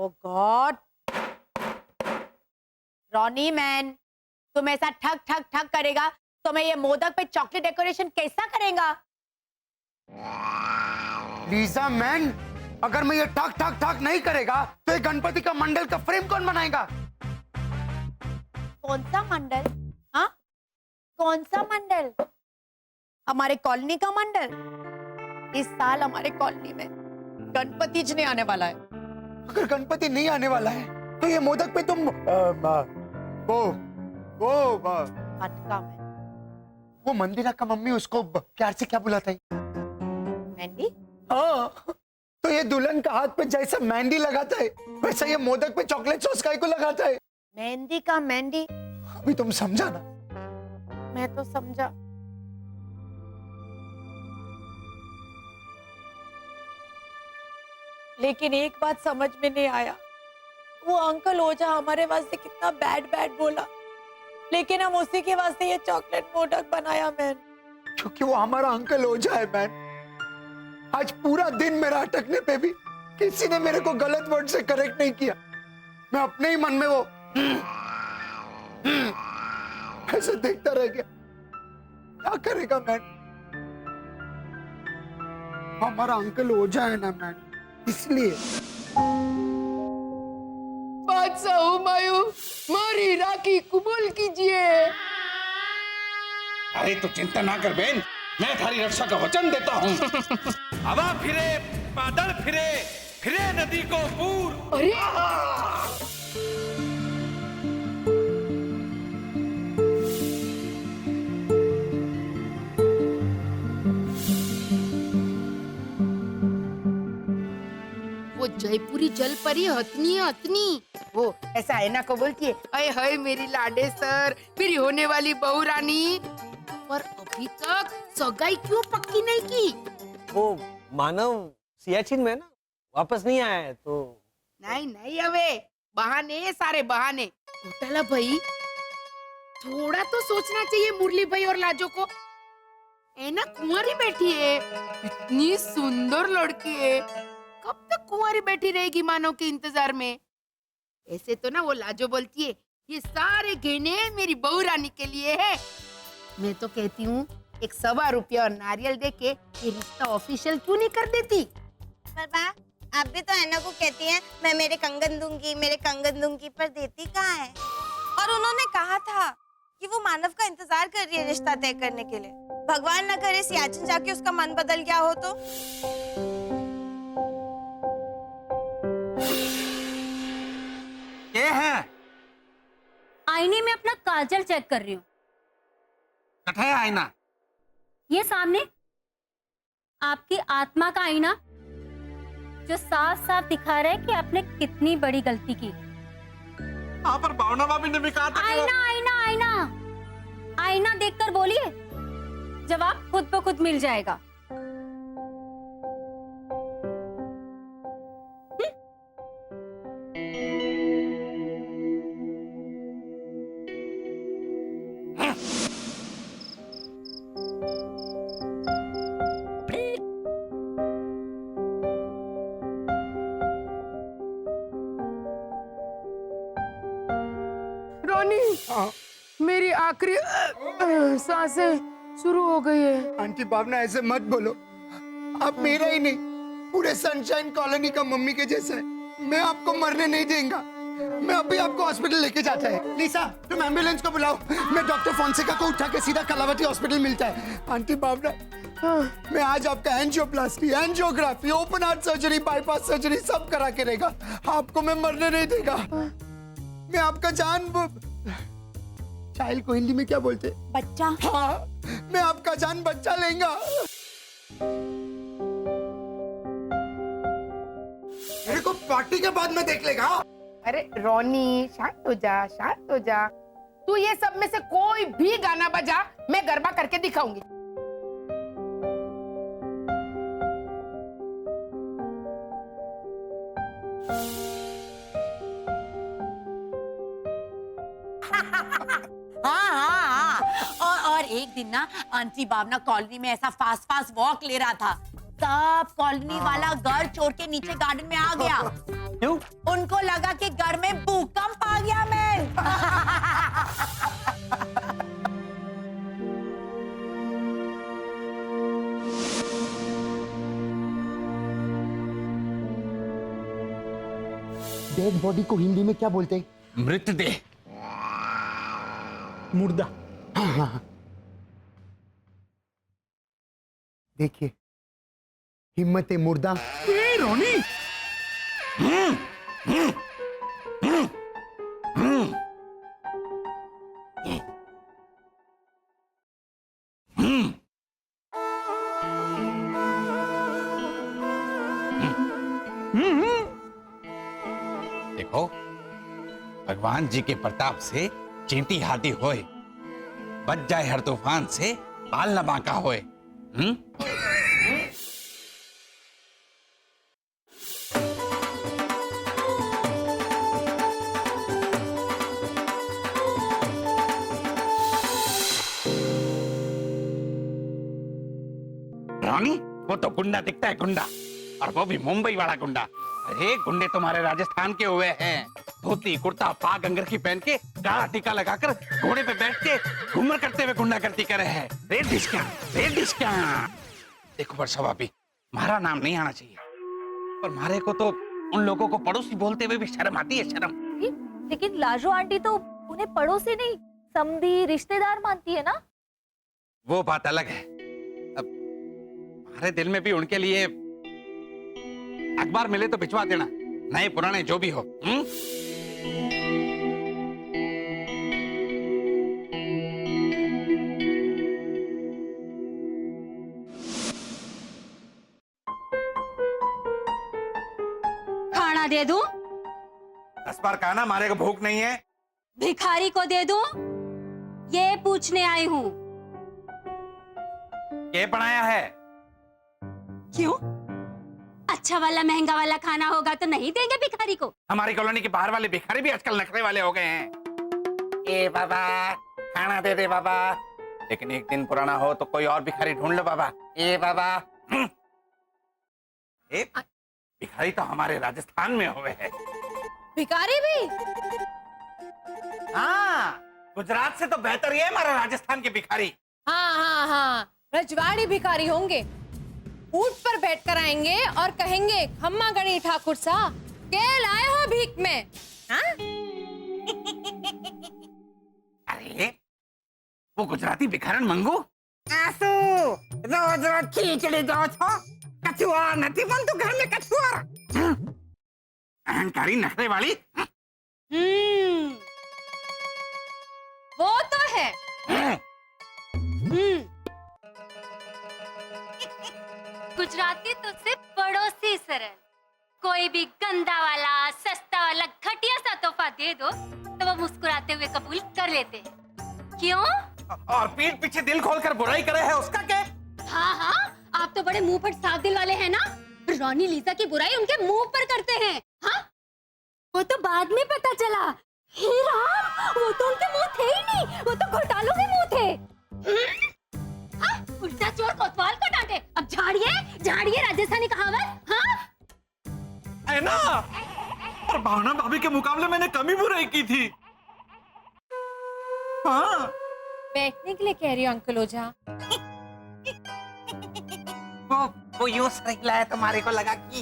ओ God, Ronnie man, तुम ऐसा ठग ठग ठग करेगा तो मैं ये मोदक पे चॉकलेट डेकोरेशन कैसा करेगा? लीजा मैन, अगर मैं ये ठग ठग ठग नहीं करेगा तो ये गणपति का मंडल का फ्रेम कौन बनाएगा? कौन सा मंडल? हाँ, कौन सा मंडल? हमारे कॉलोनी का मंडल। इस साल हमारे कॉलोनी में गणपति जी नहीं आने वाला है। अगर गणपति नहीं आने वाला है तो ये मोदक पे तुम वो अटका मैं। वो मंदिरा का मम्मी उसको प्यार से क्या बुलाता है? मेहंदी? हाँ, तो ये दुल्हन का हाथ पे जैसा मेहंदी लगाता है वैसा ये मोदक पे चॉकलेट सॉस काहे को लगाता है? मेहंदी का मेहंदी? अभी तुम समझा ना? मैं तो समझा। लेकिन एक बात समझ में नहीं आया, वो अंकल ओझा हमारे वास्ते कितना बैड बैड बोला, लेकिन हम उसी के वास्ते ये चॉकलेट मोदक बनाया मैन। क्योंकि वो हमारा अंकल ओझा है मैन। आज पूरा दिन मेरा अटकने पे भी किसी ने मेरे को गलत वर्ड से करेक्ट नहीं किया। मैं अपने ही मन में वो ऐसे देखता रह गया। क्या करेगा मैन? हमारा अंकल ओझा है ना मैन, इसलिए। बादशाह हुमायूं, मारी राखी कबूल कीजिए। अरे तो चिंता ना कर बहन, मैं थारी रक्षा का वचन देता हूँ। हवा फिरे, बादल फिरे, फिरे नदी को पूर। अरे वो जयपुरी जल परी हथनी हथनी, वो ऐसा है ना को बोलती है, अरे हाय मेरी लाडे सर, मेरी होने वाली बहू रानी, पर अभी तक सगाई क्यों पक्की नहीं की? वो मानव सियाचिन में ना वापस नहीं आया है तो। नहीं नहीं, अबे बहाने, सारे बहाने। घोटाला भाई, थोड़ा तो सोचना चाहिए मुरली भाई और लाजो को। है ना, कुंवारी बैठी है, इतनी सुंदर लड़की है, कब तक कुंवारी बैठी रहेगी मानव के इंतजार में? ऐसे तो ना वो लाजो बोलती है, ये सारे गहने मेरी बहू रानी के लिए है। मैं तो कहती हूँ एक 1.25 रुपया और नारियल देके ये रिश्ता ऑफिशियल क्यों नहीं कर देती? पापा, आप भी तो ऐना को कहती हैं मैं मेरे कंगन दूंगी, पर देती कहाँ है? और उन्होंने कहा था कि वो मानव का इंतजार कर रही है रिश्ता तय करने के लिए। भगवान न करे सियाचिन जाके उसका मन बदल गया हो तो। ये है आईने में अपना काजल चेक कर रही हूँ। कठे आईना। ये सामने आपकी आत्मा का आईना, जो साफ साफ दिखा रहा है कि आपने कितनी बड़ी गलती की। हाँ, पर भावना भाभी ने भी कहा था कि आईना आईना आईना आईना देखकर बोलिए, जवाब खुद ब खुद मिल जाएगा। रोनी, मेरी आखिरी सांसें शुरू हो गई है। आंटी भावना, ऐसे मत बोलो। आप मेरा ही नहीं, पूरे सनशाइन कॉलोनी का मम्मी के जैसा है। मैं आपको मरने नहीं देंगा। मैं अभी आपको हॉस्पिटल लेके जाता है। लीसा, तुम एम्बुलेंस को बुलाओ। मैं डॉक्टर फोंसेका को उठा के सीधा कलावती हॉस्पिटल मिलता है। आंटी भावना, मैं आज आपका angioplasty, angiography, open heart surgery, bypass surgery सब करा के रहेगा। आपको मैं मरने नहीं देगा। मैं आपका जान, चाइल्ड को हिंदी में क्या बोलते? बच्चा। हाँ, मैं आपका जान बच्चा लेंगा। मेरे को पार्टी के बाद में देख लेगा। अरे रोनी, शांत हो जा, शांत हो जा। तू ये सब में से कोई भी गाना बजा, मैं गरबा करके दिखाऊंगी। और एक दिन ना आंटी भावना कॉलोनी में ऐसा फास्ट फास्ट वॉक ले रहा था, सब कॉलोनी वाला घर छोड़ के नीचे गार्डन में आ गया। क्यों? उनको लगा कि घर में भूकंप आ गया मैं। डेड बॉडी को हिंदी में क्या बोलते हैं? मृतदेह। मुर्दा। देखिए, हिम्मत है मुर्दा। रोनी। देखो, भगवान जी के प्रताप से चींटी हाथी होए, बच जाए हर तूफान से बाल न बांका होए। रानी, वो तो गुंडा दिखता है, गुंडा, और वो भी मुंबई वाला गुंडा। अरे गुंडे तुम्हारे राजस्थान के हुए हैं, धोती कुर्ता पाग अंगरखी पहन के काला टीका लगाकर घोड़े पे बैठ के घूमर करते हुए गुंडागर्दी कर रहे हैं। रेड डिस्का। देखो वर्षा भाभी, हमारा नाम नहीं आना चाहिए, पर हमारे को तो उन लोगों को पड़ोसी बोलते हुए भी शर्म आती है, शर्म। लेकिन लाजो आंटी तो उन्हें पड़ोसी नहीं, समधी रिश्तेदार मानती है ना। वो बात अलग है। अब हमारे दिल में भी उनके लिए अखबार मिले तो भिजवा देना, नए पुराने जो भी हो। खाना दे दूं? 10 बार कहा ना, हमारे को भूख नहीं है। भिखारी को दे दूं? ये पूछने आई हूँ। क्या बनाया है? क्यों? अच्छा वाला महंगा वाला खाना होगा तो नहीं देंगे भिखारी को? हमारी कॉलोनी के बाहर वाले भिखारी भी आजकल नखरे वाले हो गए हैं। ए बाबा, खाना दे दे बाबा, लेकिन एक दिन पुराना हो तो कोई और भिखारी ढूंढ लो बाबा। ए बाबा। एक भिखारी तो हमारे राजस्थान में हुए हैं। भिखारी भी? हाँ, गुजरात से तो बेहतर ये हमारा राजस्थान के भिखारी। हाँ, रजवाड़ी भिखारी होंगे, ऊंट पर बैठकर आएंगे और कहेंगे, खम्मा गणी ठाकुर सा, के लाए हो भीख में? हाँ? अरे वो गुजराती भिखारन मंगू आसू रोज रोज खींचड़ी दो छो, कछुआ नहीं बन तो घर में कछुआ। अहंकारी नखरे वाली। वो तो है। गुजराती तो सिर्फ पड़ोसी सरल, कोई भी गंदा वाला सस्ता वाला घटिया सा तोहफा दे दो तो वो मुस्कुराते हुए कबूल कर लेते हैं। क्यों? और पीठ पीछे दिल खोलकर बुराई करे है उसका क्या? हाँ, आप तो बड़े मुंह फट साफ दिल वाले हैं ना। रॉनी लीजा की बुराई उनके मुंह पर करते हैं। हाँ, वो तो बाद में पता चला। हे राम, वो तो उनके मुंह थे ही नहीं, वो तो घोटालों के मुंह थे। हाँ, उल्टा चोर कोतवाल को डांटे। अब झाड़िए राजस्थानी कहावत। हाँ, है ना? और भावना भाभी के मुकाबले मैंने कमी बुराई की थी। हाँ, बैठने के लिए कह रही हूँ अंकल ओझा। वो यूं सर लाया तुम्हारे को लगा कि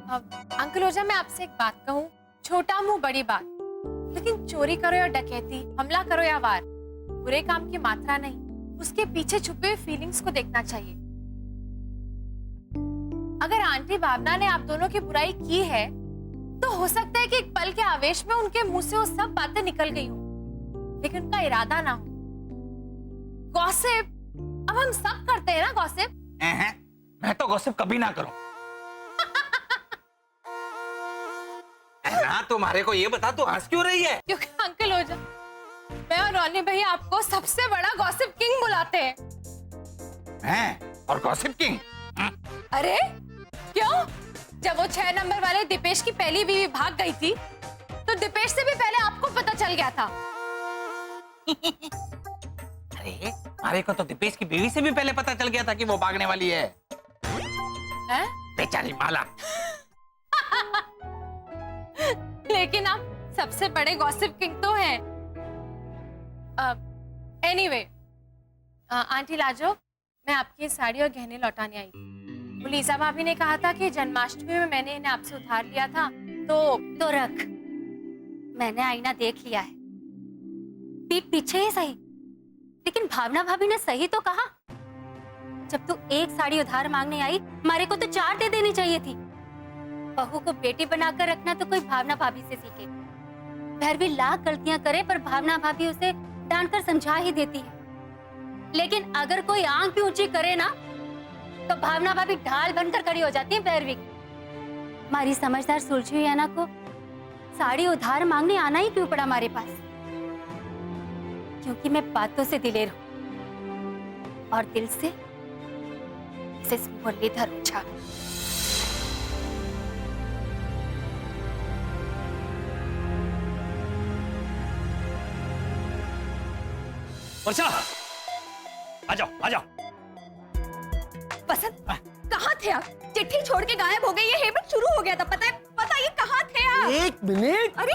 अब अंकल ओझा, मैं आपसे एक बात कहूँ, छोटा मुंह बड़ी बात, लेकिन चोरी करो या डकैती, हमला करो या वार, बुरे काम की मात्रा नहीं, उसके पीछे छुपे हुए फीलिंग्स को देखना चाहिए। अगर आंटी भावना ने आप दोनों की बुराई की है तो हो सकता है कि एक पल के आवेश में उनके मुंह से वो सब बातें निकल गई हो, लेकिन उनका इरादा ना हो। गॉसिप, अब हम सब करते हैं ना गॉसिप। मैं तो गॉसिप कभी ना करूं। ना, तुम्हारे को ये बता, तू हंस क्यों रही है? क्योंकि अंकल ओझा, मैं और रॉनी भैया आपको सबसे बड़ा गॉसिप किंग बुलाते हैं। हैं? और गॉसिप किंग? अरे क्यों? जब वो 6 नंबर वाले दीपेश की पहली बीवी भाग गई थी तो दीपेश से भी पहले आपको पता चल गया था। अरे हमारे को तो दीपेश की बीवी से भी पहले पता चल गया था कि वो भागने वाली है। हैं? बेचारी माला। लेकिन आप सबसे बड़े गॉसिप किंग तो हैं। एनीवे, आंटी लाजो, मैं आपकी साड़ी और गहने लौटाने आई थी। वो लीजा भाभी ने कहा था कि जन्माष्टमी में मैंने इन्हें आपसे उधार लिया था, तो रख, मैंने आईना देख लिया है, पीठ पीछे ही सही, लेकिन भावना भाभी ने सही तो कहा। जब तू एक साड़ी उधार मांगने आई, हमारे को तो 4 दे देनी चाहिए थी। बहू को बेटी बनाकर रखना तो कोई भावना भाभी से सीखे। भैरवी लाख गलतियां करे पर भावना भाभी उसे डांट कर समझा ही देती है, लेकिन अगर कोई आंख भी ऊंची करे ना तो भावना भाभी ढाल बनकर खड़ी हो जाती है भैरवी। हमारी समझदार सुलझी हुई अना को साड़ी उधार मांगने आना ही क्यों पड़ा हमारे पास? क्योंकि मैं बातों से दिलेर हूं और दिल से मिसेस मुरलीधर ओझा। वर्षा, आ जाओ आ जाओ। बसंत, कहाँ थे आप? चिट्ठी छोड़ के गायब हो गई। ये हेमंत शुरू हो गया था, पता ये कहाँ थे आप? 1 मिनट। अरे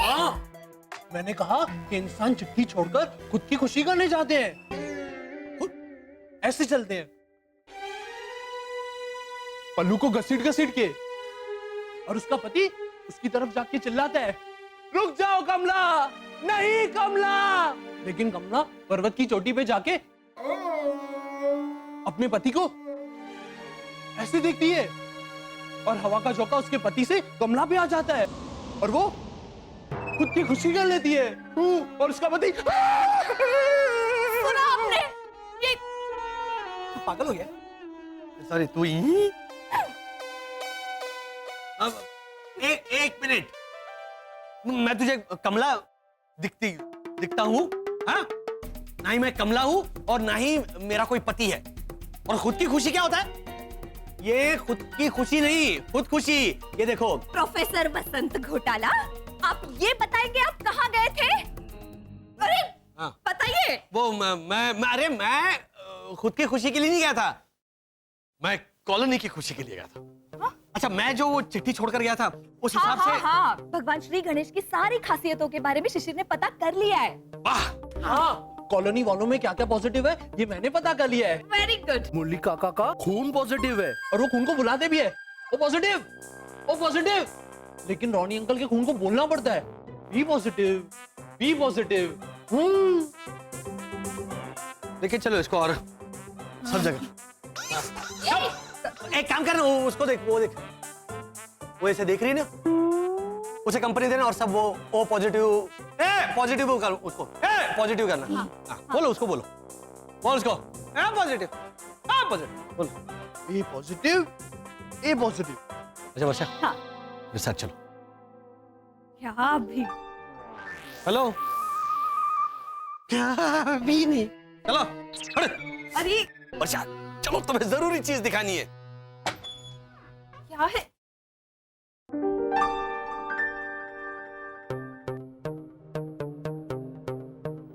मैंने कहा कि इंसान चिट्ठी छोड़कर खुद की खुशी करने जाते हैं, खुद ऐसे चलते हैं, पल्लू को घसीट के, और उसका पति उसकी तरफ जाके चिल्लाता है, रुक जाओ कमला, नहीं कमला। लेकिन कमला पर्वत की चोटी पे जाके अपने पति को ऐसे देखती है और हवा का झोंका उसके पति से कमला पे आ जाता है और वो खुद की खुशी कर लेती है, और उसका पति सुना आपने? ये पागल हो गया? सॉरी, तू ही। अब एक मिनट, मैं तुझे कमला दिखता हूँ? हाँ? ना ही मैं कमला हूँ और ना ही मेरा कोई पति है। और खुद की खुशी क्या होता है? ये खुद की खुशी नहीं, खुद खुशी। ये देखो प्रोफेसर बसंत घोटाला, आप ये बताएंगे आप कहाँ गए थे? अरे हाँ। बताइए। वो मैं खुद की खुशी के लिए नहीं गया था, मैं कॉलोनी की खुशी के लिए गया था। अच्छा, मैं जो वो चिट्ठी छोड़कर गया था उस हिसाब से। हाँ, भगवान श्री गणेश की सारी खासियतों के बारे में शिशिर ने पता कर लिया है। वाह, हाँ, कॉलोनी वालों में क्या क्या पॉजिटिव है ये मैंने पता कर लिया है। Very good. मुरली काका का खून पॉजिटिव है और वो खून को बुलाते भी है, वो पॉजिटिव। लेकिन रॉनी अंकल के खून को बोलना पड़ता है, बी पॉजिटिव। देखिए, चलो इसको और सब जगह। एक काम करना, उसको देख, वो देख, वो ऐसे देख रही है ना, उसे कंपनी देना और सब वो ओ पॉजिटिव कर, उसको पॉजिटिव करना। हाँ, बोलो उसको, बोल उसको पॉजिटिव बोलो। ए पॉजिटिव। अच्छा वर्षा, हाँ। मेरे साथ चलो। क्या भी? हेलो, क्या भी नहीं, चलो। अरे वर्षा चलो, तुम्हें जरूरी चीज दिखानी है। क्या है?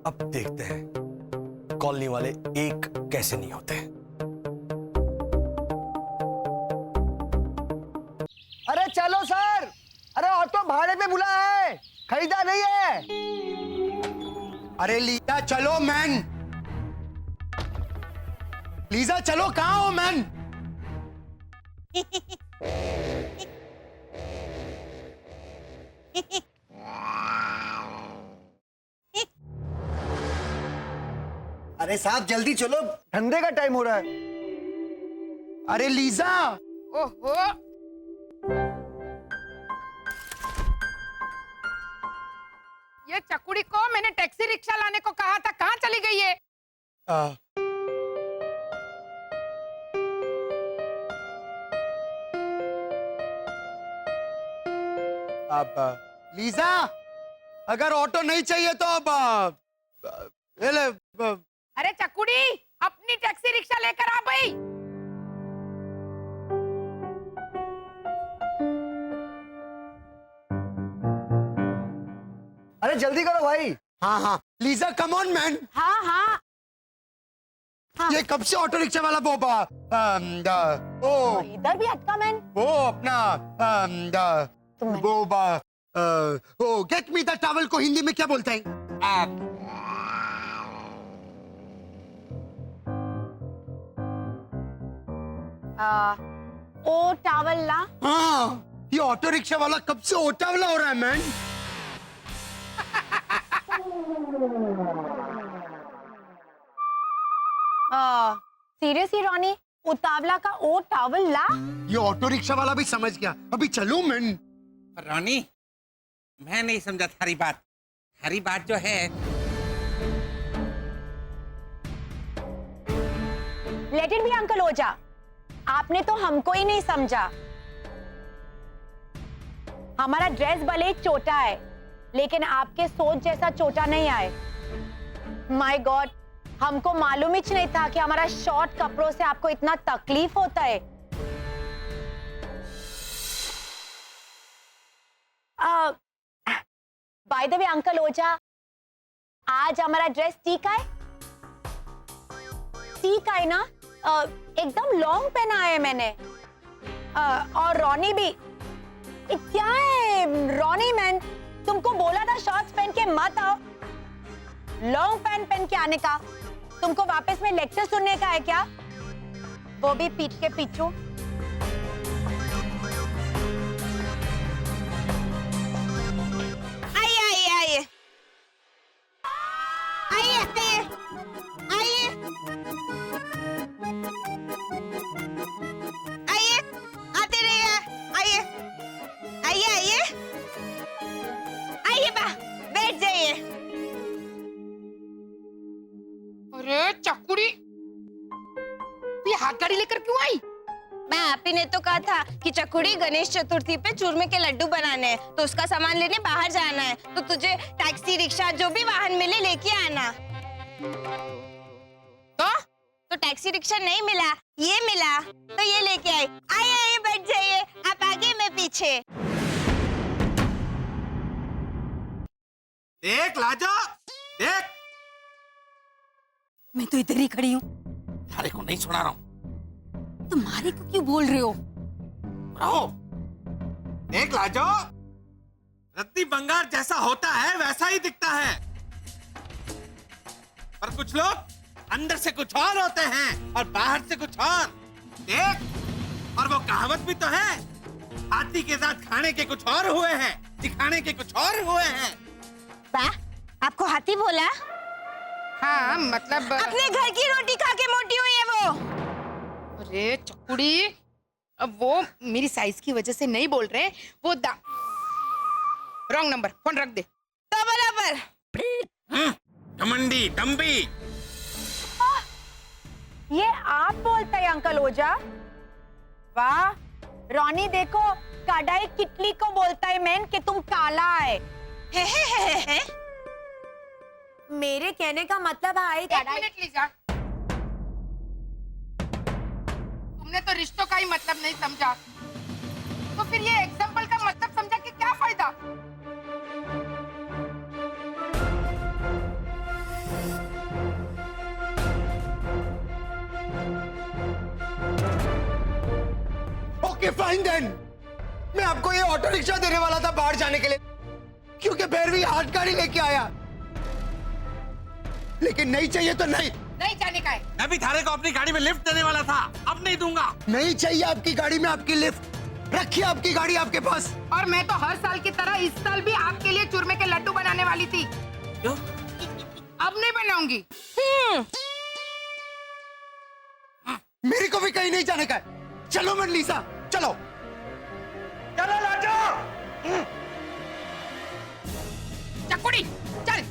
अब देखते हैं कॉलोनी वाले एक कैसे नहीं होते। अरे चलो सर, अरे ऑटो भाड़े पे बुला है, खरीदा नहीं है। अरे लीजा चलो मैन, लीजा चलो, कहाँ हो मैन? अरे साहब जल्दी चलो, धंधे का टाइम हो रहा है। अरे लीजा, ओहो, ये चकुड़ी को मैंने टैक्सी रिक्शा लाने को कहा था, कहाँ चली गई है? अब लीजा, अगर ऑटो नहीं चाहिए तो अब ले ले। अरे चकुड़ी, अपनी टैक्सी रिक्शा लेकर आ भाई। अरे जल्दी करो भाई। हाँ हाँ लीजा, कम ऑन मैन। हाँ हाँ, ये कब से ऑटो रिक्शा वाला ओ इधर भी अटका मैन। वो अपना वो ओ गेट मी द टॉवल को हिंदी में क्या बोलते हैं? ओ टावल ला। हाँ, ये ऑटो रिक्शा वाला कब से ओटावला हो रहा है मैन? सीरियसली रॉनी, उतावला का ओ टावल ला? ये ऑटो रिक्शा वाला भी समझ गया। अभी चलो मैन। रानी, मैं नहीं समझा थारी बात। थारी बात जो है, लेट इट बी अंकल ओझा, आपने तो हमको ही नहीं समझा। हमारा ड्रेस भले ही छोटा है, लेकिन आपके सोच जैसा छोटा नहीं आए। माय गॉड, हमको मालूम ही नहीं था कि हमारा शॉर्ट कपड़ों से आपको इतना तकलीफ होता है। बाय द वे अंकल ओझा, आज हमारा ड्रेस ठीक है? ठीक है ना? एकदम लॉन्ग पहना है मैंने। और रॉनी भी। क्या है रॉनी मैन, तुमको बोला था शॉर्ट्स पहन के मत आओ, लॉन्ग पैंट पहन के आने का। तुमको वापस में लेक्चर सुनने का है क्या? वो भी पीठ के पीछू। आइए आइए आइए आइए आइए आइए, आते रहिए। आइए आइए आइए आइए, बा बैठ जाइए। अरे चकुड़ी, ये हाथ गाड़ी लेकर क्यों आई? मैं आप ही ने तो कहा था कि चकुड़ी गणेश चतुर्थी पे चूरमे के लड्डू बनाने हैं, तो उसका सामान लेने बाहर जाना है, तो तुझे टैक्सी रिक्शा जो भी वाहन मिले लेके आना। तो टैक्सी रिक्शा नहीं मिला, ये मिला, तो ये लेके आई। आइए आइए बैठ जाइए, आप आगे मैं पीछे। देख लाजो, देख। मैं तो इधर ही खड़ी हूँ, थारे को नहीं सुना रहा हूँ। तुम्हारे को क्यों बोल रहे हो? रहो। देख लाजो, रत्ती बंगार जैसा होता है वैसा ही दिखता है, पर कुछ लोग अंदर से कुछ और होते हैं और बाहर से कुछ और। देख, और वो कहावत भी तो है, हाथी के साथ खाने के कुछ और हुए हैं, दिखाने के कुछ और हुए हैं। बा, आपको हाथी बोला? हाँ मतलब अपने घर की रोटी खा के मोटी हुई है वो। अरे चकुड़ी, अब वो मेरी साइज की वजह से नहीं बोल रहे, वो रॉन्ग नंबर, फोन रख दे। तो बराबर घमंडी डम्बी। ये आप बोलते हैं अंकल ओझा? वाह रॉनी, देखो कढ़ाई किटली को बोलता है मैन कि तुम काला है। मेरे कहने का मतलब है एक मिनट लीजा, तुमने तो रिश्तों का ही मतलब नहीं समझा, तो फिर ये एग्जाम्पल का मतलब समझा कि क्या फायदा? ओके फाइन देन, मैं आपको ये ऑटो रिक्शा देने वाला था बाहर जाने के लिए, क्योंकि भैरवी हाथ गाड़ी लेके आया। लेकिन नहीं चाहिए तो नहीं। नहीं जाने का है। मैं भी थारे को अपनी गाड़ी में लिफ्ट देने वाला था, अब नहीं दूंगा। नहीं चाहिए आपकी गाड़ी में आपकी लिफ्ट, रखिए आपकी गाड़ी आपके पास। और मैं तो हर साल की तरह इस साल भी आपके लिए चूरमे के लड्डू बनाने वाली थी। क्यों? अब नहीं बनाऊंगी। मेरे को भी कहीं नहीं जाने का है। चलो मनलीसा, चलो चलो लाजो। चकुड़ी चल।